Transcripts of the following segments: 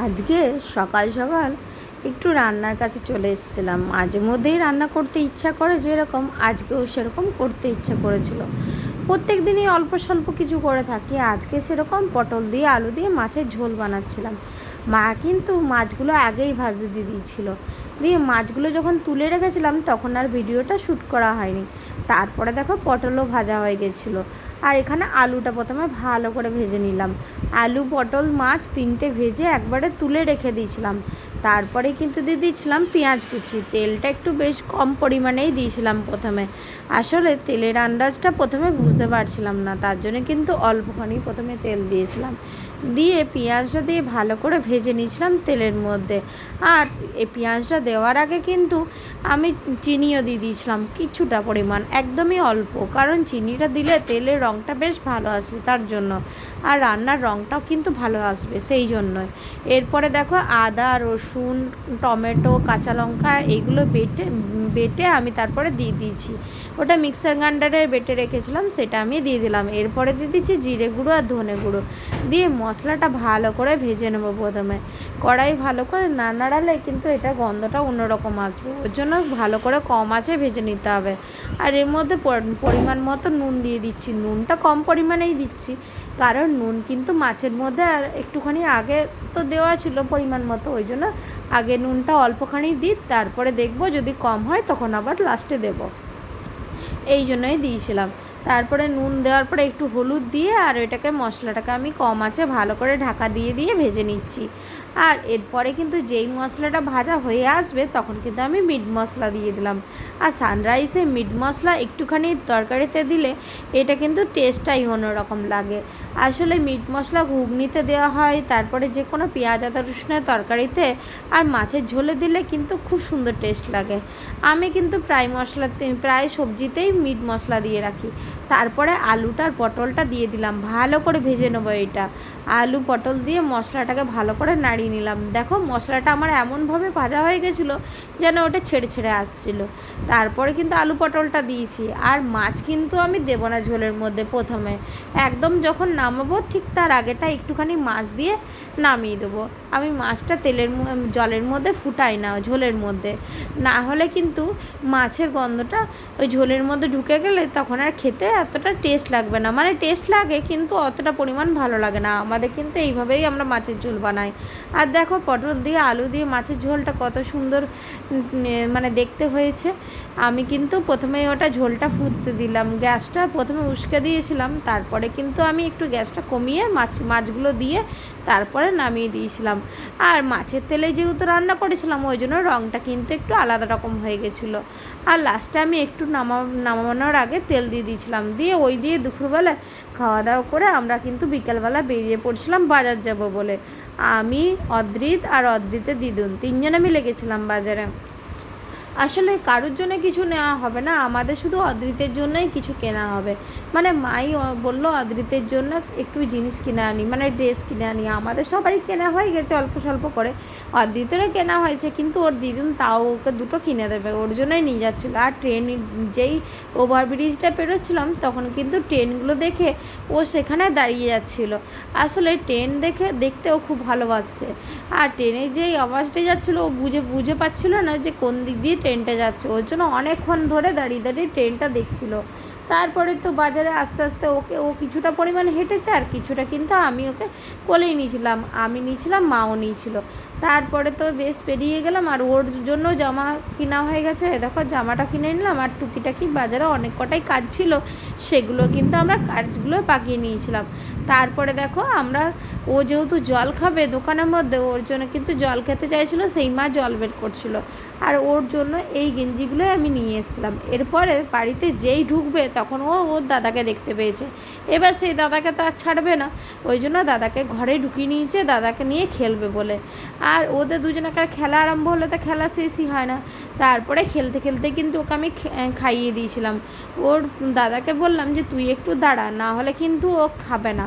আজকে সকাল সকাল একটু রান্নার কাছে চলে এসেছিলাম। মাঝে মধ্যেই রান্না করতে ইচ্ছা করে, যেরকম আজকেও সেরকম করতে ইচ্ছা করেছিল। প্রত্যেক দিনই অল্প স্বল্প কিছু করে থাকি, আজকে সেরকম পটল দিয়ে আলু দিয়ে মাছের ঝোল বানাচ্ছিলাম। মা কিন্তু মাছগুলো আগেই ভাজতে দিয়ে দিয়েছিল। দিয়ে মাছগুলো যখন তুলে রেখেছিলাম তখন আর ভিডিওটা শ্যুট করা হয়নি। তারপরে দেখো পটলও ভাজা হয়ে গেছিলো। আর এখানে আলুটা প্রথমে ভালো করে ভেজে নিলাম। আলু, পটল, মাছ তিনটে ভেজে একবারে তুলে রেখে দিয়েছিলাম। তারপরে কিন্তু দিয়ে দিয়েছিলাম পেঁয়াজ কুচি। তেলটা একটু বেশ কম পরিমাণেই দিয়েছিলাম প্রথমে। আসলে তেলের আন্দাজটা প্রথমে বুঝতে পারছিলাম না, তার জন্য কিন্তু অল্পখানি প্রথমে তেল দিয়েছিলাম। দিয়ে পেঁয়াজটা দিয়ে ভালো করে ভেজে নিয়েছিলাম তেলের মধ্যে। আর এই পেঁয়াজটা দেওয়ার আগে কিন্তু আমি চিনিও দিয়ে দিয়েছিলাম কিছুটা পরিমাণ, একদমই অল্প, কারণ চিনিটা দিলে তেলের রঙটা বেশ ভালো আসে তার জন্য। আর রান্নার রঙটাও কিন্তু ভালো আসবে সেই জন্যই। এরপরে দেখো আদা, রসুন, টমেটো, কাঁচা লঙ্কা এইগুলো বেটে বেটে আমি তারপরে দিয়ে দিয়েছি। ওটা মিক্সার গ্রাইন্ডারে বেটে রেখেছিলাম, সেটা আমি দিয়ে দিলাম। এরপরে দিয়ে দিচ্ছি জিরে গুঁড়ো আর ধনে গুঁড়ো দিয়ে মশলাটা ভালো করে ভেজে নেবো। প্রথমে কড়াই ভালো করে না নাড়ালে কিন্তু এটা গন্ধটা অন্যরকম আসবে, ওর জন্য ভালো করে কম আঁচে ভেজে নিতে হবে। আর এর মধ্যে পরিমাণ মতো নুন দিয়ে দিচ্ছি। নুনটা কম পরিমাণেই দিচ্ছি, কারণ নুন কিন্তু মাছের মধ্যে আর একটুখানি আগে তো দেওয়া ছিল পরিমাণ মতো, ওই জন্য আগে নুনটা অল্পখানি দিই, তারপরে দেখবো যদি কম হয় তখন আবার লাস্টে দেব, এই জন্যই দিয়েছিলাম। তারপরে নুন দেওয়ার পরে একটু হলুদ দিয়ে আর এটাকে মশলাটাকে আমি কম আঁচে ভালো করে ঢাকা দিয়ে দিয়ে ভেজে নিচ্ছি। আর এরপরে কিন্তু যেই মশলাটা ভাজা হয়ে আসবে তখন কিন্তু আমি মিট মশলা দিয়ে দিলাম। আর সানরাইসে মিট মশলা একটুখানি তরকারিতে দিলে এটা কিন্তু টেস্টটাই অন্যরকম লাগে। আসলে মিট মশলা ঘুগনিতে দেওয়া হয়, তারপরে যে কোনো পেঁয়াজ আদা রসুনের তরকারিতে আর মাছের ঝোলে দিলে কিন্তু খুব সুন্দর টেস্ট লাগে। আমি কিন্তু প্রায় সবজিতেই মিট মশলা দিয়ে রাখি। তারপরে আলুটার পটলটা দিয়ে দিলাম, ভালো করে ভেজে নেবো এটা। আলু পটল দিয়ে মশলাটাকে ভালো করে নাড়িয়ে নিলাম। দেখো মশলাটা আমার এমনভাবে ভাজা হয়ে গেছিলো যেন ওটা ছেড়ে ছেড়ে আসছিলো। তারপরে কিন্তু আলু পটলটা দিয়েছি। আর মাছ কিন্তু আমি দেবো না ঝোলের মধ্যে, প্রথমে একদম যখন নামাবো ঠিক তার আগেটা একটুখানি মাছ দিয়ে নামিয়ে দেবো। আমি মাছটা জলের মধ্যে ফুটাই না ঝোলের মধ্যে, না হলে কিন্তু মাছের গন্ধটা ওই ঝোলের মধ্যে ঢুকে গেলে তখন আর খেতে এতটা টেস্ট লাগবে না। মানে টেস্ট লাগে কিন্তু অতটা পরিমাণ ভালো লাগে না। আমাদের কিন্তু এইভাবেই আমরা মাছের ঝোল বানাই। আর দেখো পটল দিয়ে আলু দিয়ে মাছের ঝোলটা কত সুন্দর মানে দেখতে হয়েছে। আমি কিন্তু প্রথমে ওটা ঝোলটা ফুটতে দিলাম, গ্যাসটা প্রথমে উস্কে দিয়েছিলাম, তারপরে কিন্তু আমি একটু গ্যাসটা কমিয়ে মাছগুলো দিয়ে তারপরে নামিয়ে দিয়েছিলাম। আর মাছের তেলে যেহেতু রান্না করেছিলাম ওই জন্য রঙটা কিন্তু একটু আলাদা রকম হয়ে গেছিলো। আর লাস্টে আমি একটু নামানোর আগে তেল দিয়ে দিয়েছিলাম। দিয়ে ওই দিয়ে দুপুরবেলা খাওয়া দাওয়া করে আমরা কিন্তু বিকেলবেলা বেরিয়ে পড়ছিলাম বাজার যাব বলে। আমি, অদ্রিত আর অদ্রিতের দিদুন তিনজনে মিলে গেছিলাম বাজারে। আসলে কারোর জন্য কিছু নেওয়া হবে না, আমাদের শুধু অদ্রিতের জন্যই কিছু কেনা হবে। মানে মাই বললো অদ্রিতের জন্য একটু জিনিস কিনে আনি, মানে ড্রেস কিনে আনি। আমাদের সবারই কেনা হয়ে গেছে অল্প স্বল্প করে, অদ্রিতেরও কেনা হয়েছে, কিন্তু ওর দিদুন তাও ওকে দুটো কিনে দেবে, ওর জন্যই নিয়ে যাচ্ছিলো। আর ট্রেন যেই ওভারব্রিজটা পেরোচ্ছিলাম তখন কিন্তু ট্রেনগুলো দেখে ও সেখানে দাঁড়িয়ে যাচ্ছিলো। আসলে ট্রেন দেখতেও খুব ভালোবাসছে। আর ট্রেনে যেই আওয়াজটা যাচ্ছিলো ও বুঝে পাচ্ছিলো না যে কোন দিক দিয়ে ট্রেনটা যাচ্ছে, ওর জন্য অনেকক্ষণ ধরে দাঁড়িয়ে দাঁড়িয়ে ট্রেনটা দেখছিল। তারপরে তো বাজারে আস্তে আস্তে ও কিছুটা পরিমাণ হেঁটেছে আর কিছুটা কিন্তু আমি ওকে কোলেই নিয়েছিলাম, আমি নিয়েছিলাম, মাও নিয়েছিল। তারপরে তো বেশ পেরিয়ে গেলাম। আর ওর জন্য জামা কেনা হয়ে গেছে, দেখো জামাটা কিনে নিলাম। আর টুকিটাকি বাজারে অনেক কটাই কাজ ছিল, সেগুলো কিন্তু আমরা কাজগুলো পাকিয়ে নিয়েছিলাম। তারপরে দেখো ও যেহেতু জল খাবে দোকানের মধ্যে, ওর জন্য কিন্তু জল খেতে চাইছিলো, সেই মা জল বের করছিল। আর ওর জন্য এই গেঞ্জিগুলোই আমি নিয়ে এসেছিলাম। এরপরে বাড়িতে যেই ঢুকবে তখন ওর দাদাকে দেখতে পেয়েছে। এবার সেই দাদাকে তো আর ছাড়বে না, ওই জন্য দাদাকে ঘরে ঢুকিয়ে নিয়েছে দাদাকে নিয়ে খেলবে বলে। আর ওদের দুজনকার খেলা আরম্ভ হলে তো খেলা শেষই হয় না। তারপরে খেলতে খেলতে কিন্তু ওকে আমি খাইয়ে দিয়েছিলাম। ওর দাদাকে বললাম যে তুই একটু দাঁড়া, না হলে কিন্তু ও খাবে না।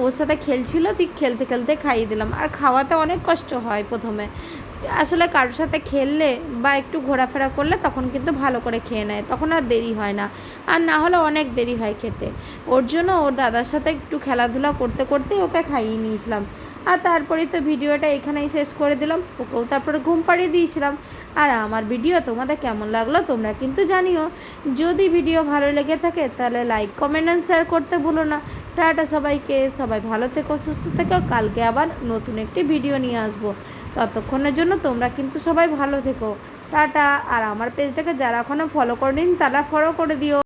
ওর সাথে খেলছিল, তুই খেলতে খেলতে খাইয়ে দিলাম। আর খাওয়াতে অনেক কষ্ট হয় প্রথমে, আসলে কারোর সাথে খেললে বা একটু ঘোরাফেরা করলে তখন কিন্তু ভালো করে খেয়ে নেয়, তখন আর দেরি হয় না, আর না হলে অনেক দেরি হয় খেতে। ওর জন্য ওর দাদার সাথে একটু খেলাধুলা করতে করতেই ওকে খাইয়ে নিয়েছিলাম। আর তারপরেই তো ভিডিওটা এখানেই শেষ করে দিলাম, ওকেও তারপরে ঘুম পাড়িয়ে দিয়েছিলাম। আর আমার ভিডিও তোমাদের কেমন লাগলো তোমরা কিন্তু জানিও। যদি ভিডিও ভালো লেগে থাকে তাহলে লাইক কমেন্ট অ্যান্ড শেয়ার করতে ভুলো না। টাটা সবাইকে, সবাই ভালো থেকো, সুস্থ থেকো। কালকে আবার নতুন একটি ভিডিও নিয়ে আসবো। ততক্ষণের জন্য তোমরা কিন্তু সবাই ভালো থেকো। টাটা। আর আমার পেজটাকে যারা এখনও ফলো করেনি তারা ফলো করে দিও।